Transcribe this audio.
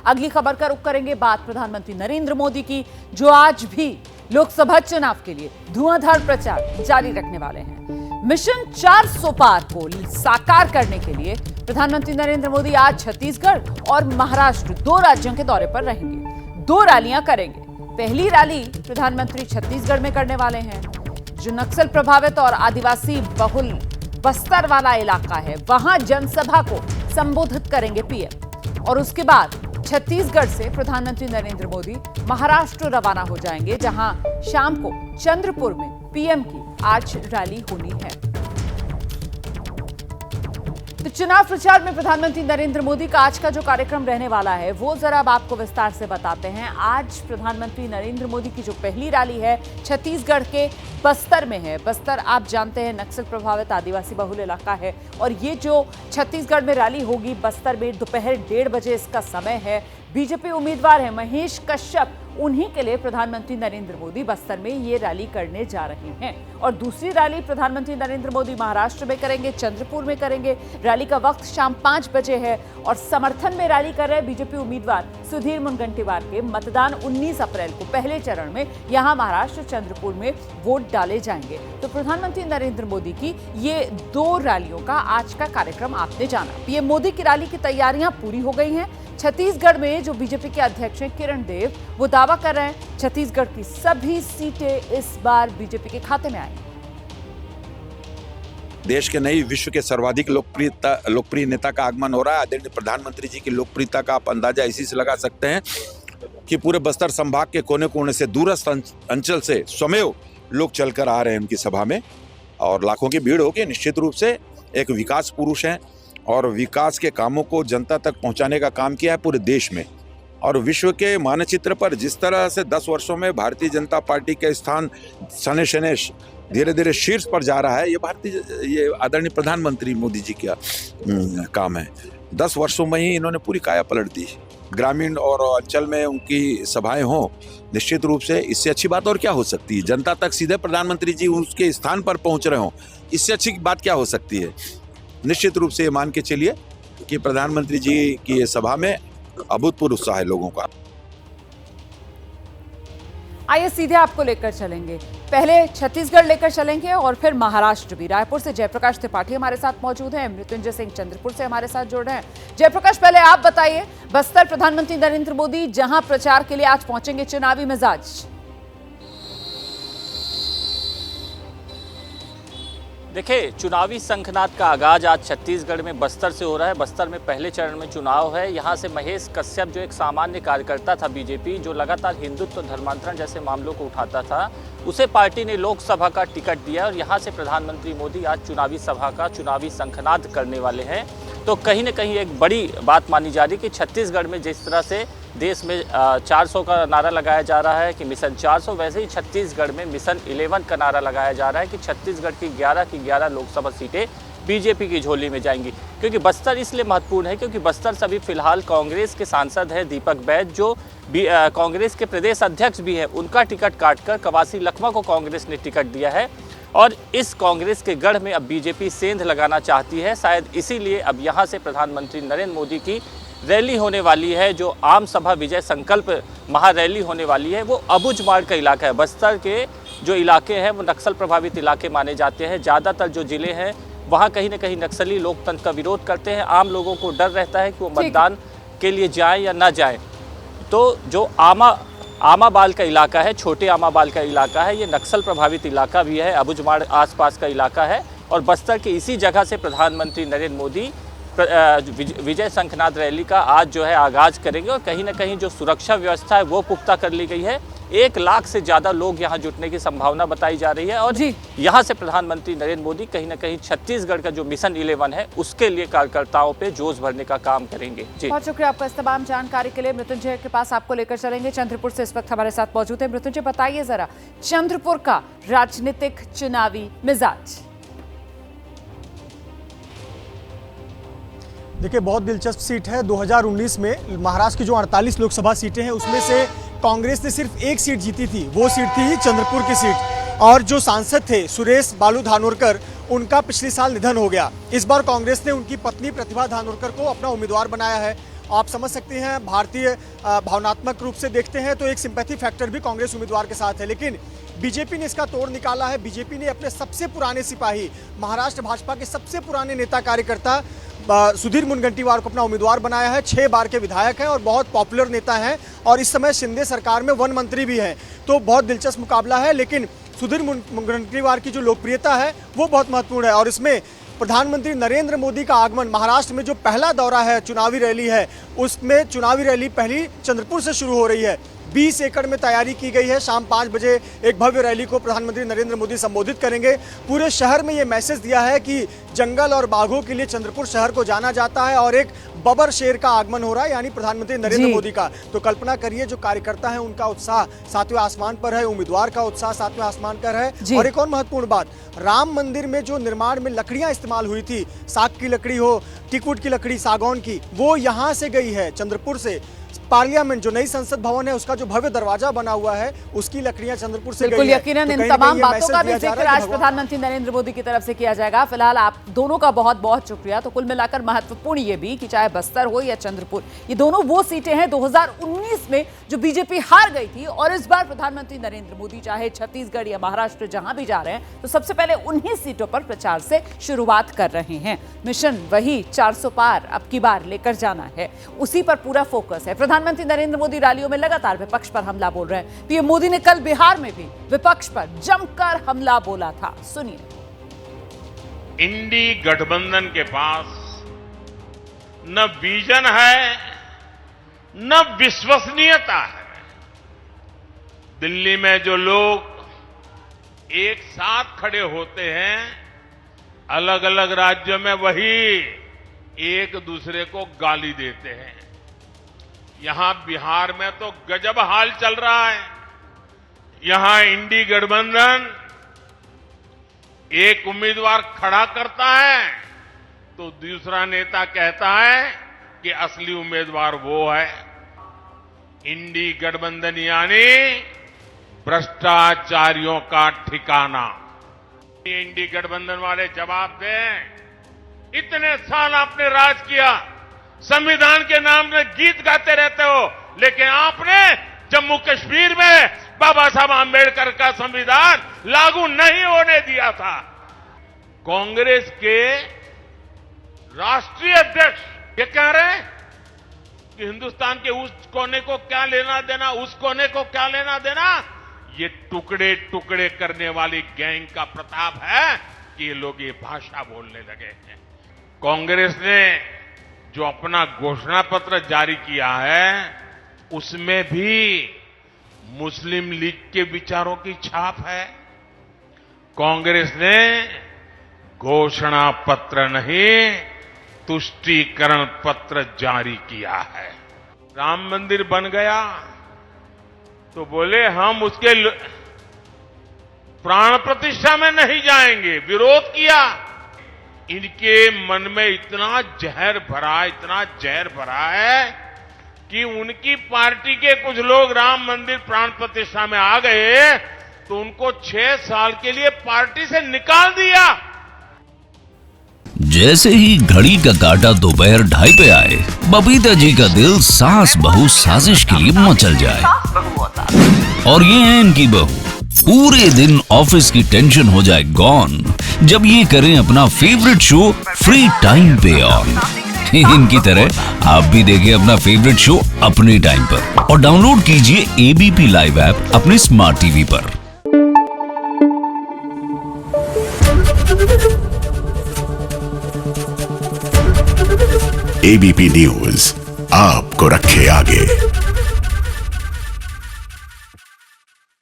अगली खबर का रुख करेंगे बात प्रधानमंत्री नरेंद्र मोदी की, जो आज भी लोकसभा चुनाव के लिए धुआंधार प्रचार जारी रखने वाले हैं। मिशन 400 पार को साकार करने के लिए प्रधानमंत्री नरेंद्र मोदी आज छत्तीसगढ़ और महाराष्ट्र, 2 राज्यों के दौरे पर रहेंगे। 2 रैलियां करेंगे। पहली रैली प्रधानमंत्री छत्तीसगढ़ में करने वाले हैं, जो नक्सल प्रभावित और आदिवासी बहुल बस्तर वाला इलाका है, वहां जनसभा को संबोधित करेंगे पीएम। और उसके बाद छत्तीसगढ़ से प्रधानमंत्री नरेंद्र मोदी महाराष्ट्र रवाना हो जाएंगे, जहां शाम को चंद्रपुर में पीएम की आज रैली होनी है। तो चुनाव प्रचार में प्रधानमंत्री नरेंद्र मोदी का आज का जो कार्यक्रम रहने वाला है, वो जरा अब आपको विस्तार से बताते हैं। आज प्रधानमंत्री नरेंद्र मोदी की जो पहली रैली है छत्तीसगढ़ के बस्तर में है। बस्तर आप जानते हैं नक्सल प्रभावित आदिवासी बहुल इलाका है, और ये जो छत्तीसगढ़ में रैली होगी बस्तर में, दोपहर 1:30 बजे इसका समय है। बीजेपी उम्मीदवार है महेश कश्यप, उन्हीं के लिए प्रधानमंत्री नरेंद्र मोदी बस्तर में ये रैली करने जा रहे हैं। और दूसरी रैली प्रधानमंत्री नरेंद्र मोदी महाराष्ट्र में करेंगे, चंद्रपुर में करेंगे। रैली का वक्त शाम 5 बजे है और समर्थन में रैली कर रहे बीजेपी उम्मीदवार सुधीर मुनगंटीवार के। मतदान 19 अप्रैल को पहले चरण में यहां महाराष्ट्र चंद्रपुर में वोट डाले जाएंगे। तो प्रधानमंत्री नरेंद्र मोदी की ये 2 रैलियों का आज का कार्यक्रम आपने जाना। पीएम मोदी की रैली की तैयारियां पूरी हो गई हैं। छत्तीसगढ़ में जो बीजेपी के अध्यक्ष हैं किरण देव, वो दावा कर रहे हैं छत्तीसगढ़ की सभी सीटें इस बार बीजेपी के खाते में आएंगी। देश के नई विश्व के सर्वाधिक लोकप्रिय नेता का आगमन हो रहा है। आदरणीय प्रधानमंत्री जी की लोकप्रियता का आप अंदाजा इसी से लगा सकते हैं कि पूरे बस्तर संभाग के कोने कोने से, दूरस्थ अंचल से स्वमेव लोग चलकर आ रहे हैं उनकी सभा में, और लाखों की भीड़ होगी। निश्चित रूप से एक विकास पुरुष हैं और विकास के कामों को जनता तक पहुंचाने का काम किया है पूरे देश में। और विश्व के मानचित्र पर जिस तरह से 10 वर्षों में भारतीय जनता पार्टी का स्थान शने शने धीरे धीरे शीर्ष पर जा रहा है, ये आदरणीय प्रधानमंत्री मोदी जी का काम है। 10 वर्षों में ही इन्होंने पूरी काया पलट दी। ग्रामीण और अंचल में उनकी सभाएं हों, निश्चित रूप से इससे अच्छी बात और क्या हो सकती है। जनता तक सीधे प्रधानमंत्री जी उसके स्थान पर पहुंच रहे हों, इससे अच्छी बात क्या हो सकती है। निश्चित रूप से ये मान के चलिए कि प्रधानमंत्री जी की ये सभा में अभूतपूर्व उत्साह है लोगों का। आइए सीधे आपको लेकर चलेंगे, पहले छत्तीसगढ़ लेकर चलेंगे और फिर महाराष्ट्र भी। रायपुर से जयप्रकाश त्रिपाठी हमारे साथ मौजूद हैं, मृत्युंजय सिंह चंद्रपुर से हमारे साथ जुड़ रहे हैं। जयप्रकाश, पहले आप बताइए, बस्तर प्रधानमंत्री नरेंद्र मोदी जहां प्रचार के लिए आज पहुंचेंगे, चुनावी मिजाज। देखिए, चुनावी शंखनाद का आगाज आज छत्तीसगढ़ में बस्तर से हो रहा है। बस्तर में पहले चरण में चुनाव है। यहाँ से महेश कश्यप, जो एक सामान्य कार्यकर्ता था बीजेपी, जो लगातार हिंदुत्व धर्मांतरण जैसे मामलों को उठाता था, उसे पार्टी ने लोकसभा का टिकट दिया और यहाँ से प्रधानमंत्री मोदी आज चुनावी सभा का चुनावी शंखनाद करने वाले हैं। तो कहीं न कहीं एक बड़ी बात मानी जा रही है कि छत्तीसगढ़ में जिस तरह से देश में 400 का नारा लगाया जा रहा है कि मिशन 400, वैसे ही छत्तीसगढ़ में मिशन 11 का नारा लगाया जा रहा है कि छत्तीसगढ़ की 11 की 11 लोकसभा सीटें बीजेपी की झोली में जाएंगी। क्योंकि बस्तर इसलिए महत्वपूर्ण है क्योंकि बस्तर से अभी फिलहाल कांग्रेस के सांसद हैं दीपक बैज, जो कांग्रेस के प्रदेश अध्यक्ष भी हैं, उनका टिकट काटकर कवासी लखमा को कांग्रेस ने टिकट दिया है। और इस कांग्रेस के गढ़ में अब बीजेपी सेंध लगाना चाहती है। शायद इसीलिए अब यहाँ से प्रधानमंत्री नरेंद्र मोदी की रैली होने वाली है, जो आम सभा विजय संकल्प महारैली होने वाली है। वो अबुझमाड़ का इलाका है। बस्तर के जो इलाके हैं वो नक्सल प्रभावित इलाके माने जाते हैं। ज़्यादातर जो ज़िले हैं वहाँ कहीं ना कहीं नक्सली लोकतंत्र का विरोध करते हैं। आम लोगों को डर रहता है कि वो मतदान के लिए जाएं या ना जाएं। तो जो आमाबाल का इलाका है, छोटे आमाबाल का इलाका है, ये नक्सल प्रभावित इलाका भी है, अबुझमाड़ आसपास का इलाका है। और बस्तर के इसी जगह से प्रधानमंत्री नरेंद्र मोदी विजय शंखनाद रैली का आज जो है आगाज करेंगे। और कहीं ना कहीं जो सुरक्षा व्यवस्था है वो पुख्ता कर ली गई है। 1 लाख से ज़्यादा लोग यहाँ जुटने की संभावना बताई जा रही है। और यहाँ से प्रधानमंत्री नरेंद्र मोदी कहीं ना कहीं छत्तीसगढ़ का जो मिशन 11 है उसके लिए कार्यकर्ताओं पे जोश भरने का काम करेंगे। जी, बहुत शुक्रिया आपका इस तमाम जानकारी के लिए। मृत्युंजय के पास आपको लेकर चलेंगे, चंद्रपुर से इस वक्त हमारे साथ मौजूद है। मृत्युंजय, बताइए जरा चंद्रपुर का राजनीतिक चुनावी मिजाज। देखिए, बहुत दिलचस्प सीट है। 2019 में महाराष्ट्र की जो 48 लोकसभा सीटें हैं उसमें से कांग्रेस ने सिर्फ 1 सीट जीती थी, वो सीट थी चंद्रपुर की सीट। और जो सांसद थे सुरेश बालू धानोरकर, उनका पिछले साल निधन हो गया। इस बार कांग्रेस ने उनकी पत्नी प्रतिभा धानोरकर को अपना उम्मीदवार बनाया है आप समझ सकते हैं, भारतीय भावनात्मक रूप से देखते हैं तो एक सिंपैथी फैक्टर भी कांग्रेस उम्मीदवार के साथ है, लेकिन बीजेपी ने इसका तोड़ निकाला है। बीजेपी ने अपने सबसे पुराने सिपाही, महाराष्ट्र भाजपा के सबसे पुराने नेता कार्यकर्ता सुधीर मुनगंटीवार को अपना उम्मीदवार बनाया है। 6 बार के विधायक हैं और बहुत पॉपुलर नेता हैं और इस समय शिंदे सरकार में वन मंत्री भी हैं, तो बहुत दिलचस्प मुकाबला है। लेकिन सुधीर मुनगंटीवार की जो लोकप्रियता है वो बहुत महत्वपूर्ण है और इसमें प्रधानमंत्री नरेंद्र मोदी का आगमन, महाराष्ट्र में जो पहला दौरा है, चुनावी रैली है, उसमें चुनावी रैली पहली चंद्रपुर से शुरू हो रही है। 20 एकड़ में तैयारी की गई है। शाम 5 बजे एक भव्य रैली को प्रधानमंत्री नरेंद्र मोदी संबोधित करेंगे। पूरे शहर में ये मैसेज दिया है कि जंगल और बाघों के लिए चंद्रपुर शहर को जाना जाता है और एक बबर शेर का आगमन हो रहा है, यानी प्रधानमंत्री नरेंद्र मोदी का। तो कल्पना करिए, जो कार्यकर्ता हैं उनका उत्साह 7वें आसमान पर है, उम्मीदवार का उत्साह 7वें आसमान पर है। और एक और महत्वपूर्ण बात, राम मंदिर में जो निर्माण में लकड़ियां इस्तेमाल हुई थी, साग की लकड़ी हो, टीकूट की लकड़ी, सागौन की, वो यहाँ से गई है, चंद्रपुर से। पार्लियामेंट, जो नई संसद भवन है, उसका जो भव्य दरवाजा बना हुआ है, उसकी लकड़ियां चंद्रपुर से गई है। बिल्कुल यकीनन इन तमाम बातों का भी जिक्र आज प्रधानमंत्री नरेंद्र मोदी की तरफ से किया जाएगा। फिलहाल आप दोनों का बहुत बहुत शुक्रिया। तो कुल मिलाकर महत्वपूर्ण ये भी कि चाहे बस्तर हो या चंद्रपुर, ये दोनों वो सीटें हैं 2019 में जो बीजेपी हार गई थी, और इस बार प्रधानमंत्री नरेंद्र मोदी चाहे छत्तीसगढ़ या महाराष्ट्र जहां भी जा रहे हैं, तो सबसे पहले उन्हीं सीटों पर प्रचार से शुरुआत कर रहे हैं। मिशन वही 400 पार अब की बार लेकर जाना है, उसी पर पूरा फोकस है। प्रधानमंत्री नरेंद्र मोदी रैलियों में लगातार विपक्ष पर हमला बोल रहे हैं। पीएम मोदी ने कल बिहार में भी विपक्ष पर जमकर हमला बोला था, सुनिए। इंडी गठबंधन के पास न विजन है न विश्वसनीयता है। दिल्ली में जो लोग एक साथ खड़े होते हैं, अलग अलग राज्यों में वही एक दूसरे को गाली देते हैं। यहां बिहार में तो गजब हाल चल रहा है। यहां इंडी गठबंधन एक उम्मीदवार खड़ा करता है तो दूसरा नेता कहता है कि असली उम्मीदवार वो है। इंडी गठबंधन यानी भ्रष्टाचारियों का ठिकाना। इंडी गठबंधन वाले जवाब दें। इतने साल आपने राज किया, संविधान के नाम में गीत गाते रहते हो, लेकिन आपने जम्मू कश्मीर में बाबा साहब आंबेडकर का संविधान लागू नहीं होने दिया था। कांग्रेस के राष्ट्रीय अध्यक्ष ये कह रहे हैं कि हिंदुस्तान के उस कोने को क्या लेना देना, उस कोने को क्या लेना देना। ये टुकड़े टुकड़े करने वाली गैंग का प्रताप है कि ये लोग ये भाषा बोलने लगे हैं। कांग्रेस ने जो अपना घोषणा पत्र जारी किया है, उसमें भी मुस्लिम लीग के विचारों की छाप है। कांग्रेस ने घोषणा पत्र नहीं, तुष्टीकरण पत्र जारी किया है। राम मंदिर बन गया तो बोले हम उसके प्राण प्रतिष्ठा में नहीं जाएंगे, विरोध किया। इनके मन में इतना जहर भरा है कि उनकी पार्टी के कुछ लोग राम मंदिर प्राण प्रतिष्ठा में आ गए तो उनको 6 साल के लिए पार्टी से निकाल दिया। जैसे ही घड़ी का काटा दोपहर 2:30 पे आए, बबीता जी का दिल सास बहू साजिश के लिए मचल जाए। और ये है इनकी बहू, पूरे दिन ऑफिस की टेंशन हो जाए गॉन जब ये करें अपना फेवरेट शो फ्री टाइम पे ऑन। इनकी तरह आप भी देखें अपना फेवरेट शो अपने टाइम पर और डाउनलोड कीजिए एबीपी लाइव ऐप अपने स्मार्ट टीवी पर। एबीपी न्यूज आपको रखे आगे।